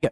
है।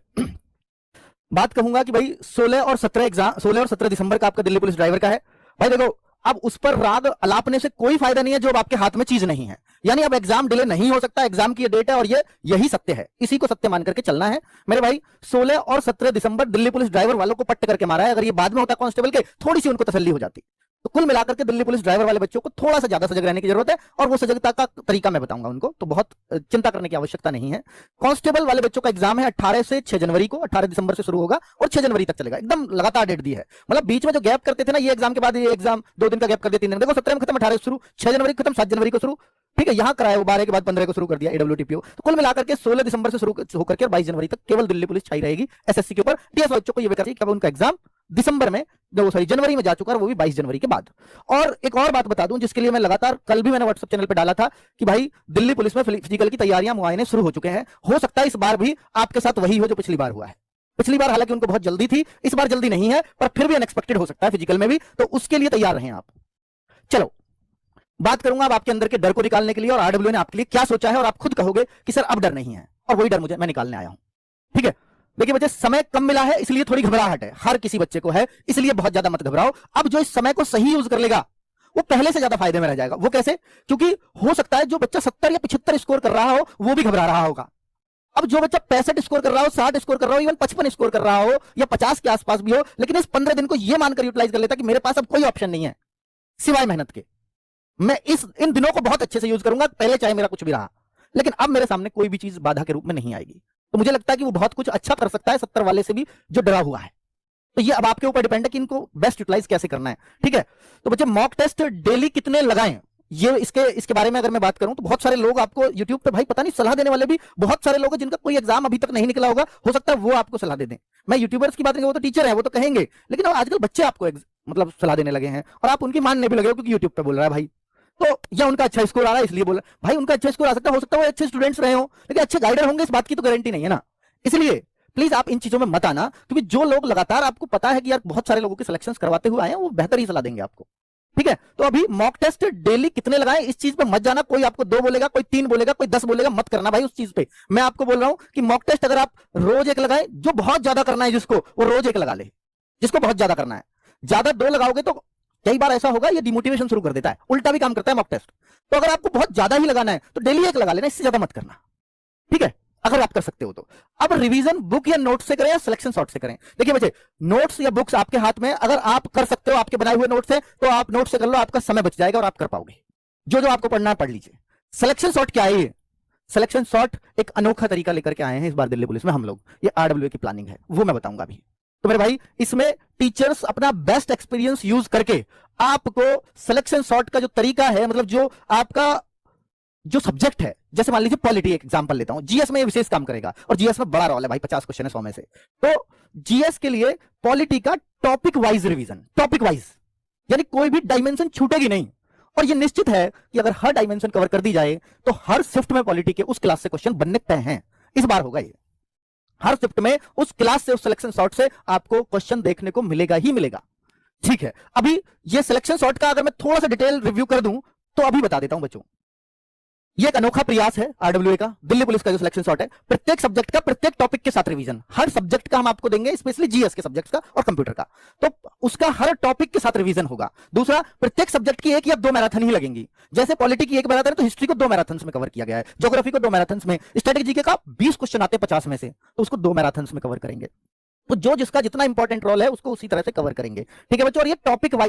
बात कहूंगा कि भाई 16 और 17 दिसंबर का आपका दिल्ली पुलिस ड्राइवर का है। भाई देखो, अब उस पर राग अलापने से कोई फायदा नहीं है जो अब आपके हाथ में चीज नहीं है। यानी अब एग्जाम डिले नहीं हो सकता, एग्जाम की ये डेट है और यही सत्य है, इसी को सत्य मान करके चलना है मेरे भाई। 16 और 17 दिसंबर दिल्ली पुलिस ड्राइवर वालों को पट्ट करके मारा है। अगर ये बाद में होता कांस्टेबल के, थोड़ी सी उनको तसल्ली हो जाती। तो कुल मिलाकर के दिल्ली पुलिस ड्राइवर वाले बच्चों को थोड़ा सा ज्यादा सजग रहने की जरूरत है, और वो सजगता का तरीका मैं बताऊंगा उनको, तो बहुत चिंता करने की आवश्यकता नहीं है। कांस्टेबल वाले बच्चों का एग्जाम है 18 से 6 जनवरी को, 18 दिसंबर से शुरू होगा और 6 जनवरी तक चलेगा। एकदम लगातार डेट दी है, मतलब बीच में जो गैप करते थे ना, ये एग्जाम के बाद ये एग्जाम 2 दिन का गैप कर दिया, 3 दिन। देखो 17 में खत्म, 18 शुरू, 6 जनवरी खत्म, 7 जनवरी को शुरू। ठीक है, यहां कराया वो 12 के बाद 15 को शुरू कर दिया AWTPO। तो कुल मिलाकर के 16 दिसंबर से शुरू होकर के 22 जनवरी तक केवल दिल्ली पुलिस छाई रहेगी SSC के ऊपर। डीएस बच्चों को ये बेकार कि उनका एग्जाम दिसंबर में, जनवरी में जा चुका है, वो भी 22 जनवरी के बाद। और एक और बात बता दूं जिसके लिए मैं लगातार कल भी मैंने व्हाट्सएप चैनल पे डाला था कि भाई दिल्ली पुलिस में फिजिकल की तैयारियां, मुआयने शुरू हो चुके हैं। हो सकता है इस बार भी आपके साथ वही हो जो पिछली बार हुआ है। पिछली बार हालांकि उनको बहुत जल्दी थी, इस बार जल्दी नहीं है, पर फिर भी अनएक्सपेक्टेड हो सकता है फिजिकल में भी, तो उसके लिए तैयार रहें आप। चलो बात करूंगा अब आपके अंदर के डर को निकालने के लिए, और RW ने आपके लिए क्या सोचा है, और आप खुद कहोगे कि सर अब डर नहीं है, और वही डर मैं निकालने आया हूं। ठीक है, देखिए बच्चे, समय कम मिला है इसलिए थोड़ी घबराहट है, हर किसी बच्चे को है, इसलिए बहुत ज्यादा मत घबराओ। अब जो इस समय को सही यूज कर लेगा वो पहले से ज्यादा फायदे में रह जाएगा। वो कैसे? क्योंकि हो सकता है जो बच्चा 70 या 75 स्कोर कर रहा हो वो भी घबरा रहा होगा। अब जो बच्चा 65 स्कोर कर रहा हो, 60 स्कोर कर रहा हो, इवन 55 स्कोर कर रहा हो, या 50 के आसपास भी हो, लेकिन इस 15 दिन को यह मानकर यूटिलाइज कर लेता कि मेरे पास अब कोई ऑप्शन नहीं है सिवाय मेहनत के, मैं इन दिनों को बहुत अच्छे से यूज करूंगा, पहले चाहे मेरा कुछ भी रहा, लेकिन अब मेरे सामने कोई भी चीज बाधा के रूप में नहीं आएगी। तो मुझे लगता है कि वो बहुत कुछ अच्छा कर सकता है 70 वाले से भी जो डरा हुआ है। तो ये अब आपके ऊपर डिपेंड है कि इनको बेस्ट यूटिलाइज कैसे करना है। ठीक है, तो बच्चे मॉक टेस्ट डेली कितने लगाएं, ये इसके बारे में अगर मैं बात करूं तो बहुत सारे लोग आपको YouTube पे भाई पता नहीं सलाह देने वाले भी बहुत सारे लोग हैं जिनका कोई एग्जाम अभी तक नहीं निकला होगा, हो सकता है वो आपको सलाह दे दें। मैं यूट्यूबर्स की बात नहीं, वो तो टीचर है, वो तो कहेंगे, लेकिन आजकल बच्चे आपको मतलब सलाह देने लगे हैं, और आप उनकी मानने भी लगे हो क्योंकि यूट्यूब पे बोल रहा है भाई। तो या उनका अच्छा स्कोर आ रहा है इसलिए बोल रहा है भाई, उनका अच्छा स्कोर आ सकता है, हो सकता है वो अच्छे स्टूडेंट्स रहे हो, लेकिन अच्छे गाइडर होंगे इस बात की तो गारंटी नहीं है ना। इसलिए प्लीज आप इन चीजों में मत आना, क्योंकि जो लोग लगातार आपको पता है कि यार बहुत सारे लोगों के सिलेक्शंस करवाते हुए आए हैं, वो बेहतर ही सलाह देंगे आपको। ठीक है, तो अभी मॉक टेस्ट डेली कितने लगाएं इस चीज पे मत जाना। कोई आपको 2 बोलेगा, कोई 3 बोलेगा, कोई 10 बोलेगा, मत करना भाई उस चीज पे। मैं आपको बोल रहा हूं कि मॉक टेस्ट अगर आप रोज 1 लगाएं, जो बहुत ज्यादा करना है जिसको, वो रोज 1 लगा ले, जिसको बहुत ज्यादा करना है। ज्यादा 2 लगाओगे तो कई बार ऐसा होगा ये डिमोटिवेशन शुरू कर देता है, उल्टा भी काम करता है मॉक टेस्ट। तो अगर आपको बहुत ज्यादा ही लगाना है तो डेली 1 लगा लेना, इससे ज्यादा मत करना। ठीक है, अगर आप कर सकते हो तो। अब रिवीजन बुक या नोट से करें या सिलेक्शन सॉर्ट से करें? देखिए बच्चे, नोट्स या बुक्स आपके हाथ में, अगर आप कर सकते हो आपके बनाए हुए नोट्स से तो आप नोट से कर लो, आपका समय बच जाएगा और आप कर पाओगे। जो आपको पढ़ना है पढ़ लीजिए। सिलेक्शन सॉर्ट क्या है? ये सिलेक्शन सॉर्ट एक अनोखा तरीका लेकर के आए हैं इस बार दिल्ली पुलिस में हम लोग, ये RWA की प्लानिंग है, वो मैं बताऊंगा अभी। तो मेरे भाई, इसमें टीचर्स अपना बेस्ट एक्सपीरियंस यूज करके आपको सिलेक्शन सॉर्ट का जो तरीका है, मतलब जो आपका जो सब्जेक्ट है, जैसे मान लीजिए पॉलिटी, एक एग्जांपल लेता हूं, जीएस में ये विशेष काम करेगा, और जीएस में बड़ा रोल है भाई, 50 क्वेश्चन है 100 में से। तो जीएस के लिए पॉलिटी का topic wise revision, topic wise, यानी कोई भी डायमेंशन छूटेगी नहीं। और ये निश्चित है कि अगर हर डायमेंशन कवर कर दी जाए तो हर शिफ्ट में पॉलिटी के उस क्लास से क्वेश्चन बनने तय हैं। इस बार होगा ये, हर शिफ्ट में उस क्लास से, उस सिलेक्शन सॉर्ट से आपको क्वेश्चन देखने को मिलेगा ही मिलेगा। ठीक है, अभी ये सिलेक्शन सॉर्ट का अगर मैं थोड़ा सा डिटेल रिव्यू कर दूं तो अभी बता देता हूं बच्चों। ये एक अनोखा प्रयास है RWA का, दिल्ली पुलिस का जो सिलेक्शन सॉर्ट है, प्रत्येक सब्जेक्ट का प्रत्येक टॉपिक के साथ रिवीजन, हर सब्जेक्ट का हम आपको देंगे, स्पेशली जीएस के सब्जेक्ट्स का और कंप्यूटर का, तो उसका हर टॉपिक के साथ रिवीजन होगा। दूसरा, प्रत्येक सब्जेक्ट की 1 या 2 मैराथन ही लगेंगी। जैसे पॉलिटी की 1 मैराथन है तो हिस्ट्री को 2 मैराथन्स में कवर किया गया है, ज्योग्राफी को 2 मैराथन्स में, स्ट्रेटेजी का 20 क्वेश्चन आते हैं 50 में से, तो उसको 2 मैराथन्स में कवर करेंगे। तो जो जिसका जितना इंपॉर्टेंट रोल है उसको उसी तरह से कवर करेंगे। ठीक है बच्चों, और ये टॉपिक वाइज